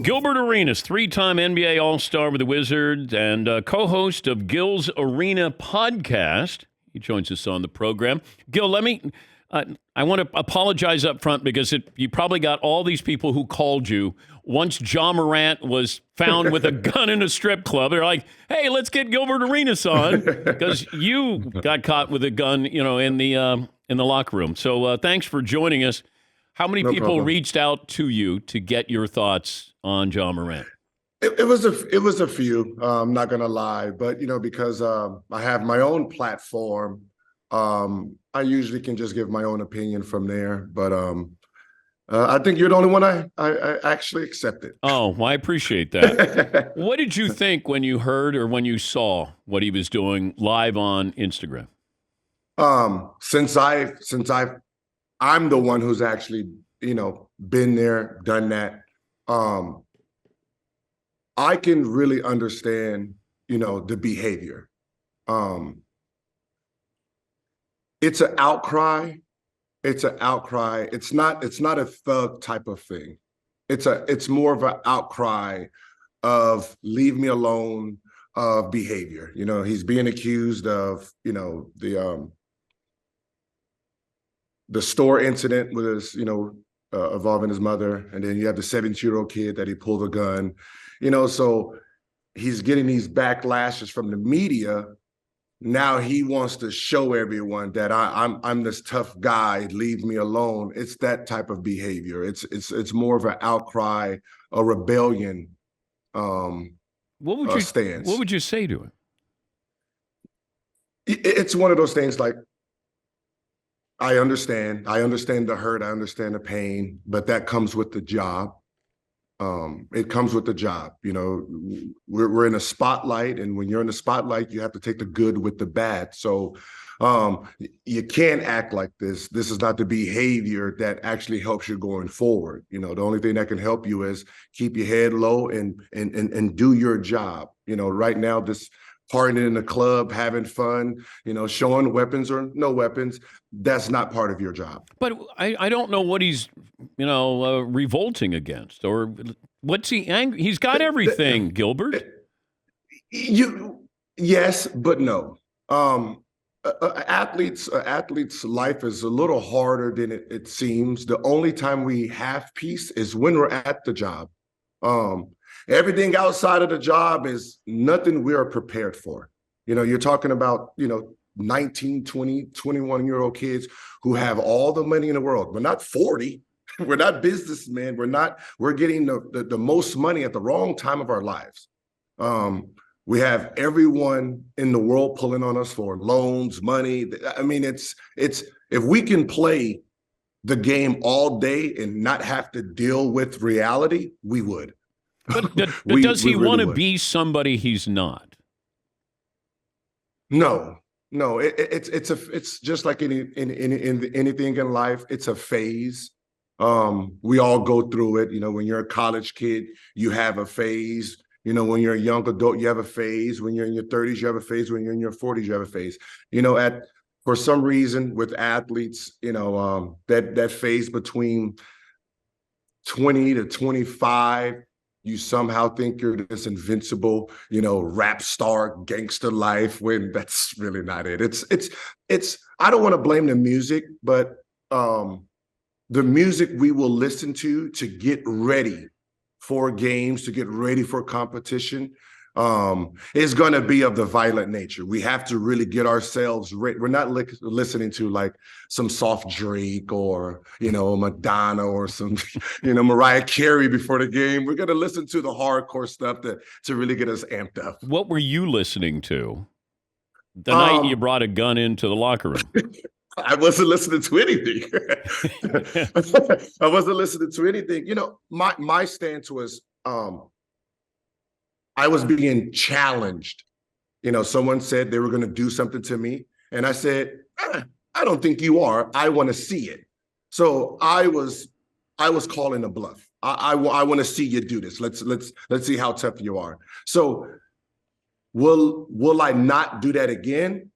Gilbert Arenas, three-time NBA All-Star with the Wizards and co-host of Gil's Arena podcast. He joins us on the program. Gil, I want to apologize up front because you probably got all these people who called you once Ja Morant was found with a gun in a strip club. They're like, hey, let's get Gilbert Arenas on because you got caught with a gun, in the locker room. So thanks for joining us. How many people reached out to you to get your thoughts on Ja Morant? It was a few. I'm not gonna lie, but because I have my own platform, I usually can just give my own opinion from there. But I think you're the only one I actually accepted. Oh, well, I appreciate that. What did you think when you heard or when you saw what he was doing live on Instagram? Since I'm the one who's actually, been there, done that. I can really understand, the behavior. It's an outcry. It's an outcry. It's not a thug type of thing. It's more of an outcry of leave me alone of behavior. He's being accused of, the store incident with his, involving his mother. And then you have the 17-year-old kid that he pulled a gun, so he's getting these backlashes from the media. Now he wants to show everyone that I'm this tough guy, leave me alone. It's that type of behavior. It's more of an outcry, a rebellion stance. What would you say to him? It's one of those things like, I understand the hurt, I understand the pain, but that comes with the job. It comes with the job. We're in a spotlight, and when you're in the spotlight, you have to take the good with the bad. So you can't act like this. This is not the behavior that actually helps you going forward. The only thing that can help you is keep your head low and do your job. Right now, this partying in the club, having fun, showing weapons or no weapons, that's not part of your job. But I don't know what he's, revolting against, or what's he angry? He's got everything, Gilbert. Yes, but no. Athlete's life is a little harder than it seems. The only time we have peace is when we're at the job. Everything outside of the job is nothing we are prepared for. You're talking about, 19, 20, 21-year-old kids who have all the money in the world. We're not 40. We're not businessmen. We're getting the most money at the wrong time of our lives. We have everyone in the world pulling on us for loans, money. I mean, it's if we can play the game all day and not have to deal with reality, we would. But does he want to be somebody he's not? No. It's just like anything in life. It's a phase. We all go through it. When you're a college kid, you have a phase. When you're a young adult, you have a phase. When you're in your 30s, you have a phase. When you're in your 40s, you have a phase. For some reason with athletes, that phase between 20 to 25. You somehow think you're this invincible, rap star, gangster life, when that's really not it. It's. I don't want to blame the music, but the music we will listen to get ready for games, to get ready for competition, is going to be of the violent nature. We have to really get ourselves ready. We're not listening to like some soft Drake or, Madonna or some, Mariah Carey before the game. We're going to listen to the hardcore stuff to really get us amped up. What were you listening to the night you brought a gun into the locker room? I wasn't listening to anything. I wasn't listening to anything. My stance was, I was being challenged. Someone said they were going to do something to me. And I said, I don't think you are. I want to see it. So I was calling a bluff. I want to see you do this. Let's see how tough you are. So will I not do that again?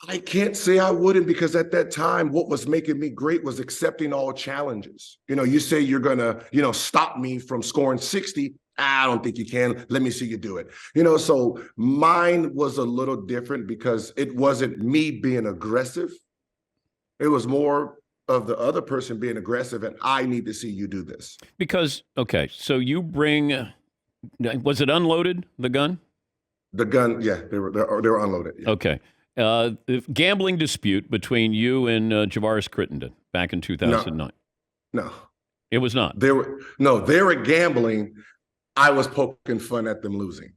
I can't say I wouldn't, because at that time, what was making me great was accepting all challenges. You say you're going to, stop me from scoring 60. I don't think you can. Let me see you do it. So mine was a little different because it wasn't me being aggressive. It was more of the other person being aggressive, and I need to see you do this. Because, okay, so you bring, was it unloaded, the gun? The gun, yeah, they were unloaded. Yeah. Okay. The gambling dispute between you and Javaris Crittenden back in 2009. No, it was not. They were gambling. I was poking fun at them losing.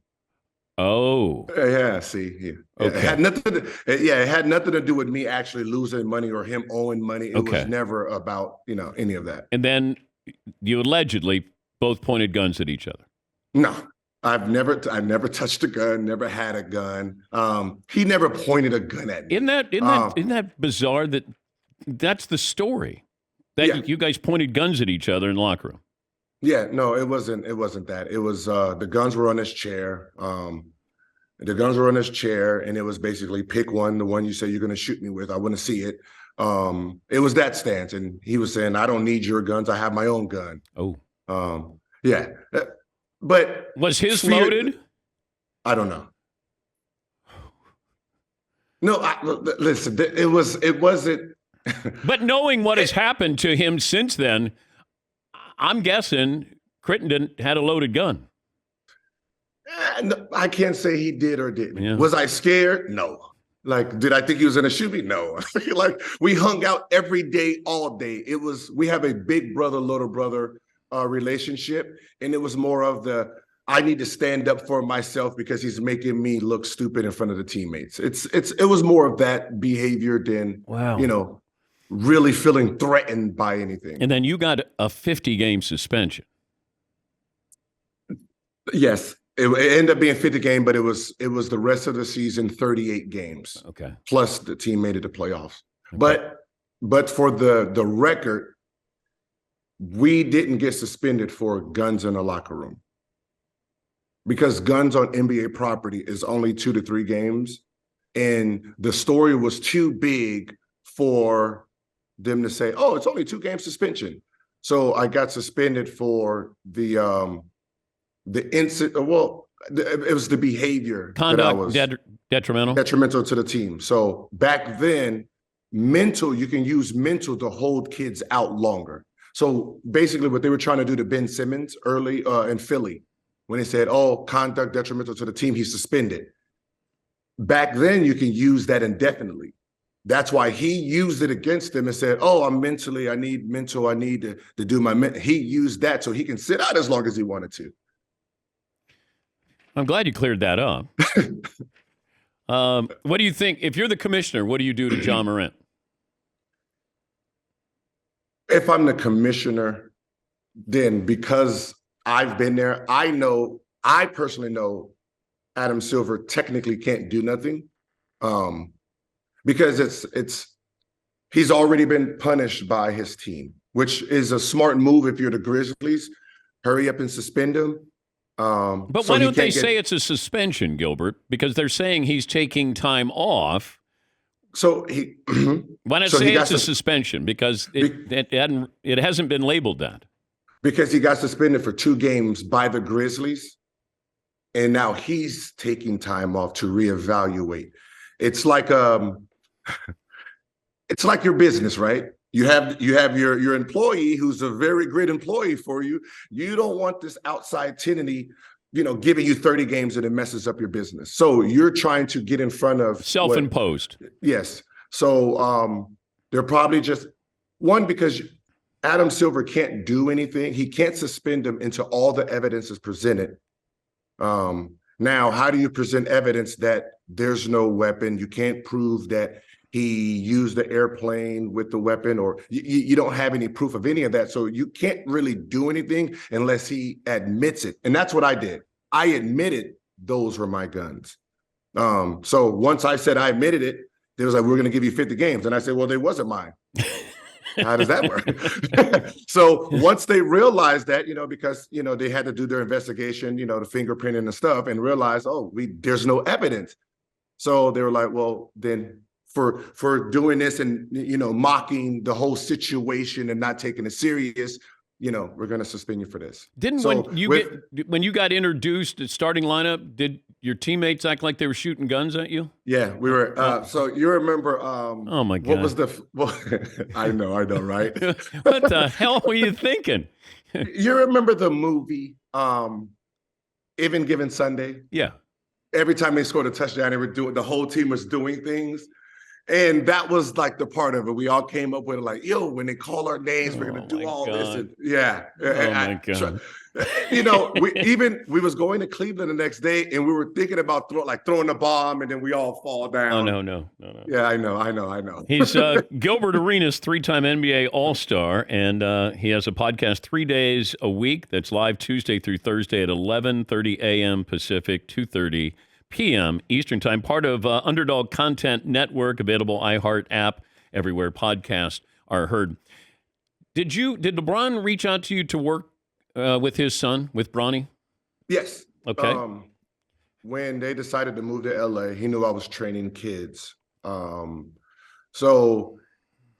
Oh, yeah. See, yeah. Okay. It had nothing. It had nothing to do with me actually losing money or him owing money. It was never about any of that. And then you allegedly both pointed guns at each other. No. I've never touched a gun, never had a gun. He never pointed a gun at me. Isn't that bizarre that that's the story? That you guys pointed guns at each other in the locker room. Yeah, no, it wasn't that. It was the guns were on his chair. The guns were on his chair, and it was basically pick one, the one you say you're gonna shoot me with. I want to see it. It was that stance. And he was saying, I don't need your guns, I have my own gun. Oh. Yeah. But was his loaded? I don't know. No, listen. It wasn't. But knowing what has happened to him since then, I'm guessing Crittenden had a loaded gun. No, I can't say he did or didn't. Yeah. Was I scared? No. Like, did I think he was going to shoot me? No. Like, we hung out every day, all day. We have a big brother, little brother relationship, and it was more of I need to stand up for myself because he's making me look stupid in front of the teammates. It was more of that behavior than really feeling threatened by anything. And then you got a 50-game suspension. Yes, it ended up being 50 game, but it was the rest of the season, 38 games. Okay, plus the team made it to playoffs. Okay. But for the record, we didn't get suspended for guns in the locker room, because guns on NBA property is only 2 to 3 games. And the story was too big for them to say, oh, it's only 2 game suspension. So I got suspended for the incident. Well, it was the behavior. Conduct that was detrimental to the team. So back then, you can use mental to hold kids out longer. So basically what they were trying to do to Ben Simmons early in Philly, when they said, oh, conduct detrimental to the team, he's suspended. Back then, you can use that indefinitely. That's why he used it against them and said, oh, I need to do my he used that so he can sit out as long as he wanted to. I'm glad you cleared that up. What do you think? If you're the commissioner, what do you do to Ja Morant? If I'm the commissioner, then because I've been there, I personally know Adam Silver technically can't do nothing, because he's already been punished by his team, which is a smart move if you're the Grizzlies. Hurry up and suspend him. But why don't they say it's a suspension, Gilbert? Because they're saying he's taking time off. So why not say it's a suspension? Because it hasn't been labeled that. Because he got suspended for 2 games by the Grizzlies, and now he's taking time off to reevaluate. It's like your business, right? You have your employee who's a very great employee for you. You don't want this outside entity, giving you 30 games and it messes up your business. So you're trying to get in front of self-imposed. Yes. So they're probably just because Adam Silver can't do anything. He can't suspend him until all the evidence is presented. Now, how do you present evidence that there's no weapon? You can't prove that he used the airplane with the weapon, or you don't have any proof of any of that. So you can't really do anything unless he admits it. And that's what I did. I admitted those were my guns. So once I said I admitted it, they was like, we're going to give you 50 games. And I said, well, they wasn't mine. How does that work? So once they realized that, because, they had to do their investigation, the fingerprinting and stuff, and realized, there's no evidence. So they were like, well, then for doing this and mocking the whole situation and not taking it serious. We're going to suspend you for this. When you got introduced at starting lineup, did your teammates act like they were shooting guns at you? Yeah, we were. So you remember? Oh my God! What was the? Well, I know, right? What the hell were you thinking? You remember the movie, Even Given Sunday? Yeah. Every time they scored a touchdown, the whole team was doing things. And that was like the part of it. We all came up with it like, yo, when they call our names, we're going to do all this. And, yeah. Oh, my God. We was going to Cleveland the next day and we were thinking about throwing the bomb and then we all fall down. Oh, no. Yeah, I know. He's Gilbert Arenas, 3-time NBA All-Star, and he has a podcast 3 days a week that's live Tuesday through Thursday at 11:30 a.m. Pacific, 2:30 p.m. Eastern Time, part of Underdog Content Network, available iHeart app, everywhere podcasts are heard. Did LeBron reach out to you to work with his son, with Bronny? Yes. Okay. When they decided to move to LA, he knew I was training kids.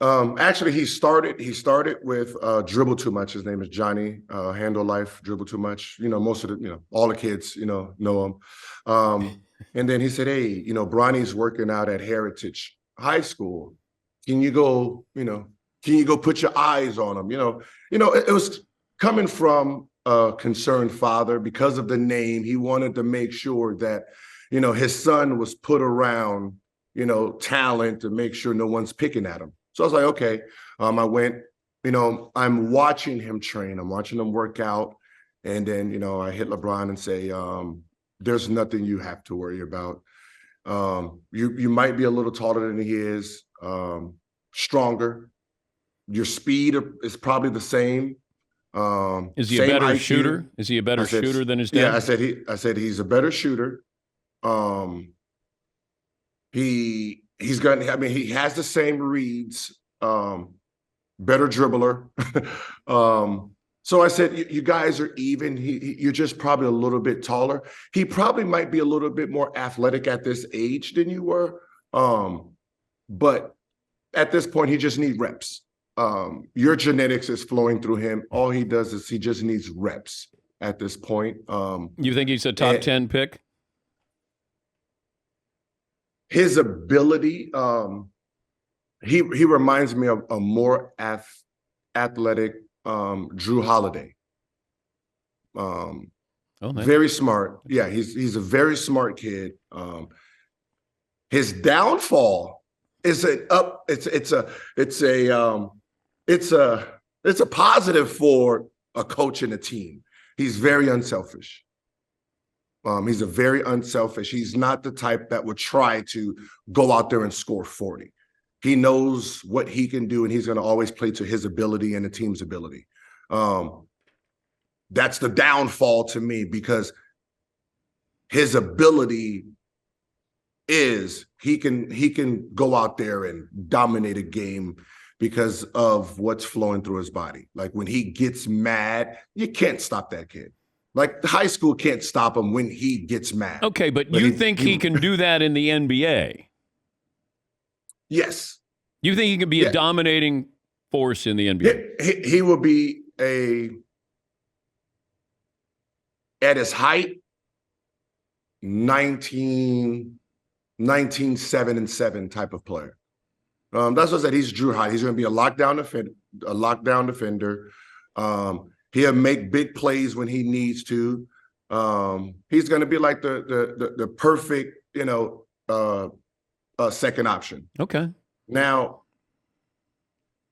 Actually, he started with Dribble Too Much. His name is Johnny, Handle Life, Dribble Too Much. Most of all the kids, know him. And then he said, hey, Bronny's working out at Heritage High School. Can you go put your eyes on him? It was coming from a concerned father because of the name. He wanted to make sure that, his son was put around, talent to make sure no one's picking at him. So I was like, okay. I went, I'm watching him train. I'm watching him work out. And then, I hit LeBron and say, there's nothing you have to worry about. You might be a little taller than he is, stronger. Your speed is probably the same. Is he a better shooter? Is he a better shooter than his dad? Yeah, I said he's a better shooter. He has the same reads, better dribbler. So I said, you guys are even. You're just probably a little bit taller. He probably might be a little bit more athletic at this age than you were. But at this point, he just needs reps. Your genetics is flowing through him. All he does is he just needs reps at this point. You think he's a top 10 pick? His ability, he reminds me of a more athletic Drew Holiday. Very smart. Yeah, he's a very smart kid. His downfall is it's a positive for a coach and a team. He's very unselfish. He's He's not the type that would try to go out there and score 40. He knows what he can do, and he's going to always play to his ability and the team's ability. That's the downfall to me, because his ability is he can go out there and dominate a game because of what's flowing through his body. Like when he gets mad, you can't stop that kid. Like high school can't stop him when he gets mad. Okay, but you think he can do that in the NBA? Yes. You think he can be a dominating force in the NBA? He will be at his height, 19, 7 type of player. That's what I said. He's Drew High. He's going to be a lockdown defender. He'll make big plays when he needs to. He's going to be like the perfect, second option. Okay. Now,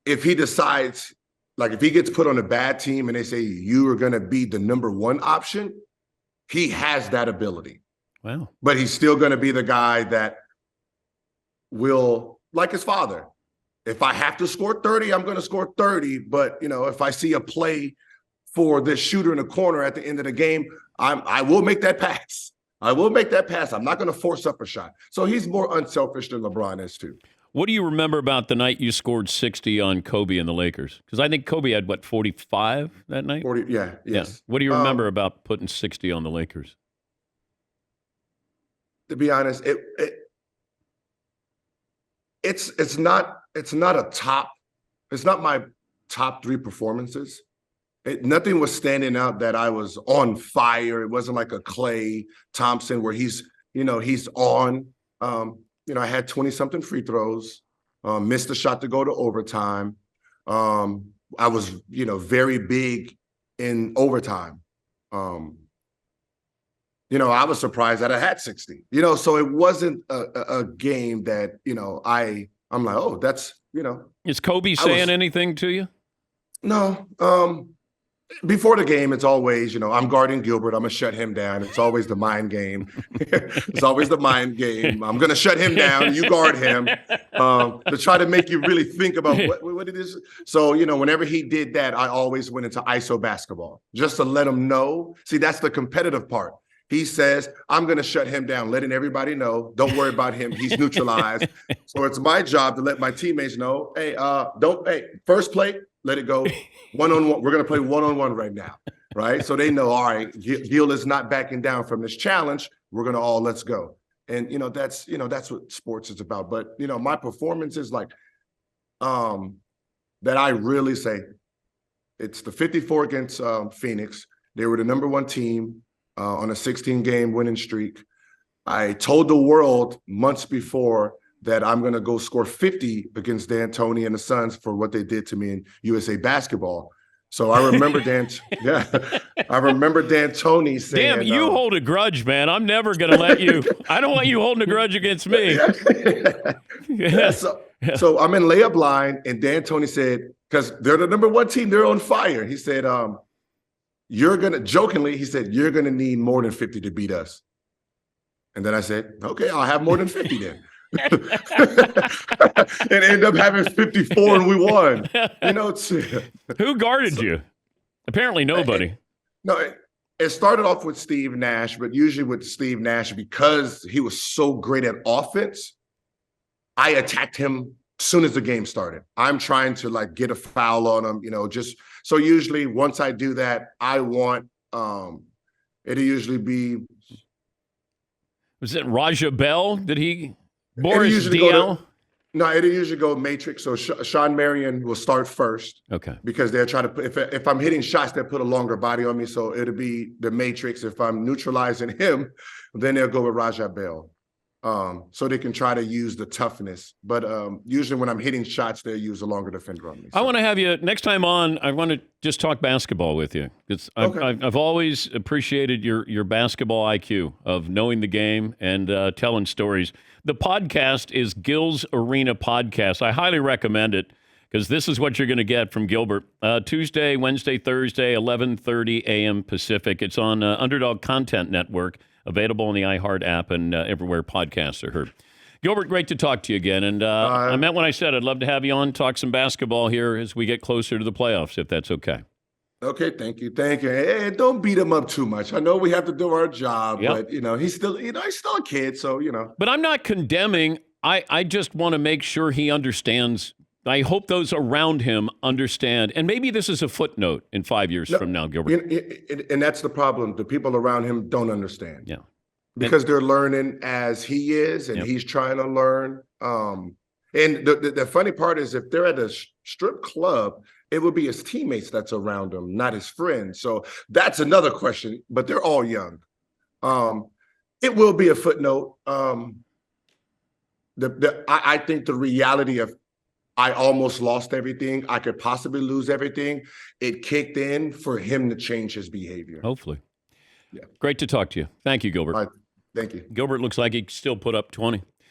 if he decides, like if he gets put on a bad team and they say you are going to be the number one option, he has that ability. Wow. But he's still going to be the guy that will, like his father, if I have to score 30, I'm going to score 30. But, if I see a play for this shooter in the corner at the end of the game, I will make that pass. I'm not going to force up a shot. So he's more unselfish than LeBron is too. What do you remember about the night you scored 60 on Kobe and the Lakers? Because I think Kobe had, 45 that night? 40, yeah, yes. Yeah. What do you remember about putting 60 on the Lakers? To be honest, it's not my top three performances. Nothing was standing out that I was on fire. It wasn't like a Klay Thompson where he's on. I had 20-something free throws, missed a shot to go to overtime. I was, very big in overtime. I was surprised that I had 60, so it wasn't a game that, I'm like, oh, that's, Is Kobe saying anything to you? No. Before the game, it's always, I'm guarding Gilbert. I'm going to shut him down. It's always the mind game. It's always the mind game. I'm going to shut him down. You guard him to try to make you really think about what it is. So, whenever he did that, I always went into ISO basketball just to let him know. See, that's the competitive part. He says, I'm going to shut him down, letting everybody know, don't worry about him. He's neutralized. So it's my job to let my teammates know, first play, let it go. One-on-one. We're going to play one-on-one right now, right? So they know, all right, Gil is not backing down from this challenge. We're going to let's go. And, that's what sports is about. But, my performance is like that I really say it's the 54 against Phoenix. They were the number one team on a 16-game winning streak. I told the world months before that I'm going to go score 50 against D'Antoni and the Suns for what they did to me in USA basketball. So I remember I remember D'Antoni saying, "Damn, you hold a grudge, man. I'm never going to let you. I don't want you holding a grudge against me." So I'm in layup line, and D'Antoni said, because they're the number one team, they're on fire. He said, you're going to need more than 50 to beat us. And then I said, okay, I'll have more than 50 then. And end up having 54 and we won. Who guarded you? Apparently nobody. It started off with Steve Nash, but usually with Steve Nash, because he was so great at offense, I attacked him as soon as the game started. I'm trying to get a foul on him, just so usually once I do that, I want it'll usually be. Was it Raja Bell? Did he? Boris DL? No, it'll usually go matrix. So Sean Marion will start first. Okay. Because they're trying to if I'm hitting shots, they'll put a longer body on me. So it'll be the matrix. If I'm neutralizing him, then they'll go with Raja Bell. So they can try to use the toughness. But usually when I'm hitting shots, they'll use a longer defender on me. So. I want to have you, next time on, I want to just talk basketball with you. I've always appreciated your basketball IQ of knowing the game and telling stories. The podcast is Gil's Arena Podcast. I highly recommend it because this is what you're going to get from Gilbert. Tuesday, Wednesday, Thursday, 11:30 a.m. Pacific. It's on Underdog Content Network. Available on the iHeart app and everywhere podcasts are heard. Gilbert, great to talk to you again. And I meant when I said I'd love to have you on, talk some basketball here as we get closer to the playoffs, if that's okay. Okay, thank you. Hey, don't beat him up too much. I know we have to do our job, but he's still a kid, so But I'm not condemning. I just want to make sure he understands. I hope those around him understand. And maybe this is a footnote in 5 years from now, Gilbert. And that's the problem. The people around him don't understand. Yeah. Because they're learning as he is, and he's trying to learn. And the funny part is if they're at a strip club, it would be his teammates that's around him, not his friends. So that's another question, but they're all young. It will be a footnote. I think the reality of I almost lost everything. I could possibly lose everything. It kicked in for him to change his behavior. Hopefully. Yeah. Great to talk to you. Thank you, Gilbert. All right. Thank you. Gilbert looks like he still put up 20.